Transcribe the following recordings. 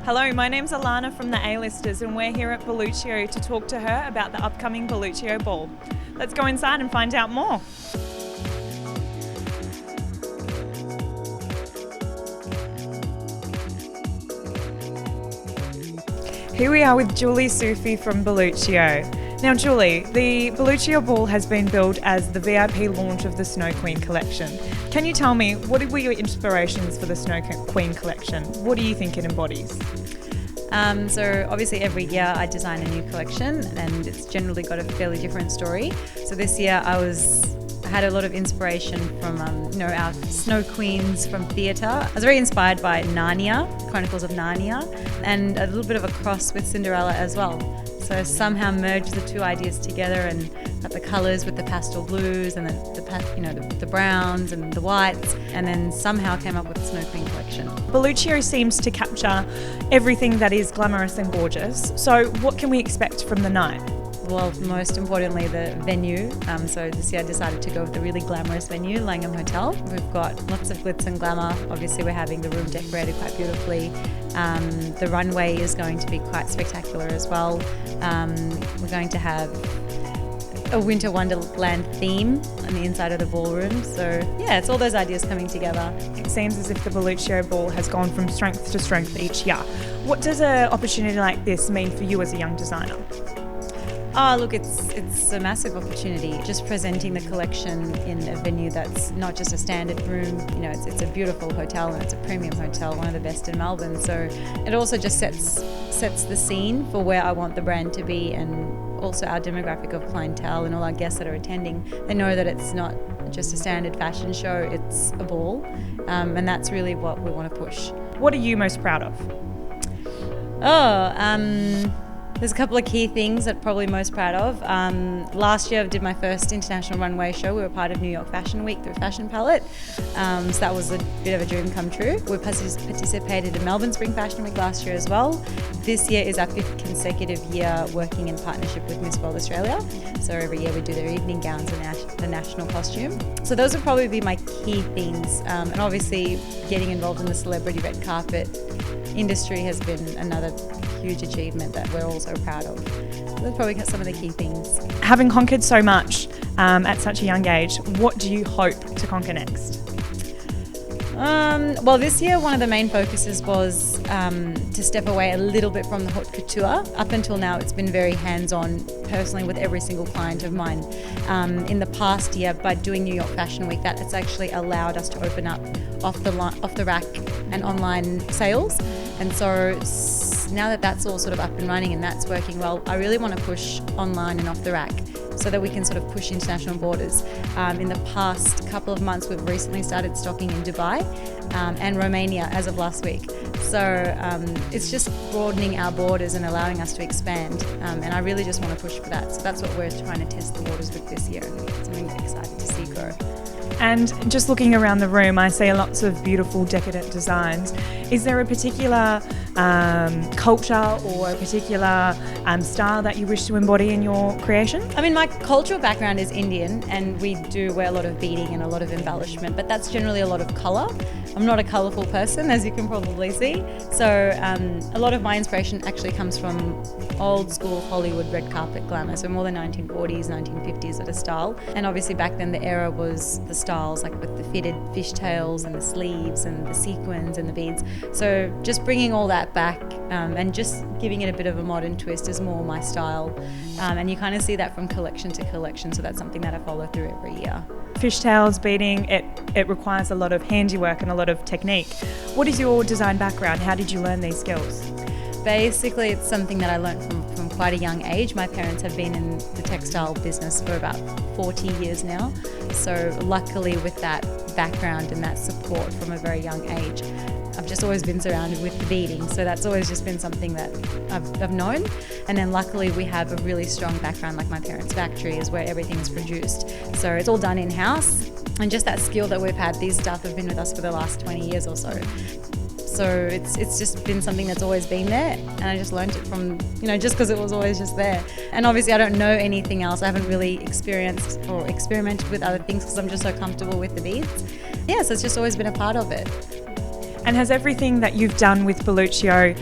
Hello, my name's Alana from the A-Listers and we're here at Belluccio to talk to her about the upcoming Belluccio Ball. Let's go inside and find out more. Here we are with Julie Sufi from Belluccio. Now Julie, the Belluccio Ball has been billed as the VIP launch of the Snow Queen collection. Can you tell me, what were your inspirations for the Snow Queen collection? What do you think it embodies? So obviously every year I design a new collection and it's generally got a fairly different story. So this year I had a lot of inspiration from our Snow Queens from theatre. I was very inspired by Narnia, Chronicles of Narnia, and a little bit of a cross with Cinderella as well. So somehow merged the two ideas together and got the colours with the pastel blues and the browns and the whites, and then somehow came up with the Snow Queen collection. Belluccio seems to capture everything that is glamorous and gorgeous. So what can we expect from the night? Well, most importantly, the venue. So this year I decided to go with the really glamorous venue, Langham Hotel. We've got lots of glitz and glamour. Obviously, we're having the room decorated quite beautifully. The runway is going to be quite spectacular as well. We're going to have a winter wonderland theme on the inside of the ballroom. So yeah, it's all those ideas coming together. It seems as if the Belluccio Ball has gone from strength to strength each year. What does an opportunity like this mean for you as a young designer? Oh, look, it's a massive opportunity. Just presenting the collection in a venue that's not just a standard room. You know, it's a beautiful hotel and it's a premium hotel, one of the best in Melbourne. So it also just sets the scene for where I want the brand to be, and also our demographic of clientele and all our guests that are attending. They know that it's not just a standard fashion show, it's a ball, and that's really what we want to push. What are you most proud of? There's a couple of key things that I'm probably most proud of. Last year I did my first international runway show. We were part of New York Fashion Week through Fashion Palette. So that was a bit of a dream come true. We participated in Melbourne Spring Fashion Week last year as well. This year is our 5th consecutive year working in partnership with Miss World Australia. So every year we do their evening gowns and the national costume. So those would probably be my key things. And obviously getting involved in the celebrity red carpet industry has been another huge achievement that we're all so proud of. Those probably some of the key things. Having conquered so much at such a young age, what do you hope to conquer next? Well, this year one of the main focuses was to step away a little bit from the haute couture. Up until now it's been very hands-on personally with every single client of mine. In the past year, by doing New York Fashion Week, that it's actually allowed us to open up off the rack and online sales. And so now that that's all sort of up and running and that's working well, I really want to push online and off the rack so that we can sort of push international borders. In the past couple of months, we've recently started stocking in Dubai and Romania as of last week. So it's just broadening our borders and allowing us to expand. And I really just want to push for that. So that's what we're trying to test the waters with this year. And it's something we're excited to see grow. And just looking around the room, I see lots of beautiful decadent designs. Is there a particular culture or a particular style that you wish to embody in your creation? I mean, my cultural background is Indian and we do wear a lot of beading and a lot of embellishment, but that's generally a lot of colour. I'm not a colourful person, as you can probably see. So a lot of my inspiration actually comes from old school Hollywood red carpet glamour, so more the 1940s, 1950s sort of style. And obviously back then the era was the styles like with the fitted fishtails and the sleeves and the sequins and the beads. So just bringing all that back and just giving it a bit of a modern twist is more my style. And you kind of see that from collection to collection, so that's something that I follow through every year. Fishtails, beading, it requires a lot of handiwork and a lot of technique. What is your design background? How did you learn these skills? Basically, it's something that I learned from quite a young age. My parents have been in the textile business for about 40 years now. So luckily with that background and that support from a very young age, I've just always been surrounded with the beading. So that's always just been something that I've known. And then luckily we have a really strong background, like my parents' factory is where everything is produced. So it's all done in-house. And just that skill that we've had, these staff have been with us for the last 20 years or so. So it's just been something that's always been there, and I just learned it from, just because it was always just there. And obviously I don't know anything else. I haven't really experienced or experimented with other things because I'm just so comfortable with the beads. Yeah, so it's just always been a part of it. And has everything that you've done with Belluccio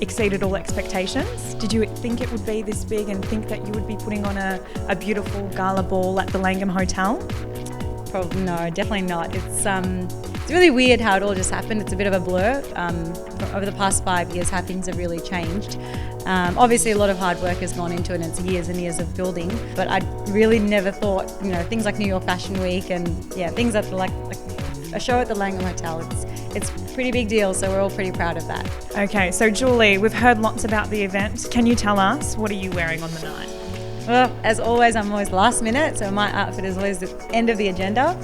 exceeded all expectations? Did you think it would be this big and think that you would be putting on a beautiful gala ball at the Langham Hotel? Probably no, definitely not. It's really weird how it all just happened. It's a bit of a blur. Over the past 5 years, how things have really changed. Obviously, a lot of hard work has gone into it, and it's years and years of building. But I really never thought, things like New York Fashion Week and things at like a show at the Langham Hotel. It's a pretty big deal, so we're all pretty proud of that. Okay, so Julie, we've heard lots about the event. Can you tell us, what are you wearing on the night? Well, as always, I'm always last minute, so my outfit is always the end of the agenda.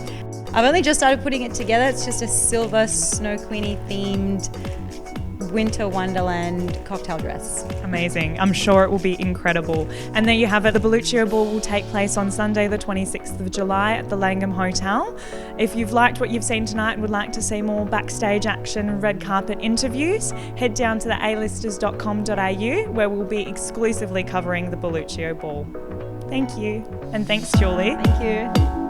I've only just started putting it together. It's just a silver Snow Queenie themed winter wonderland cocktail dress. Amazing. I'm sure it will be incredible. And there you have it. The Belluccio Ball will take place on Sunday the 26th of July at the Langham Hotel. If you've liked what you've seen tonight and would like to see more backstage action and red carpet interviews, head down to the alisters.com.au where we'll be exclusively covering the Belluccio Ball. Thank you. And thanks, Julie. Thank you.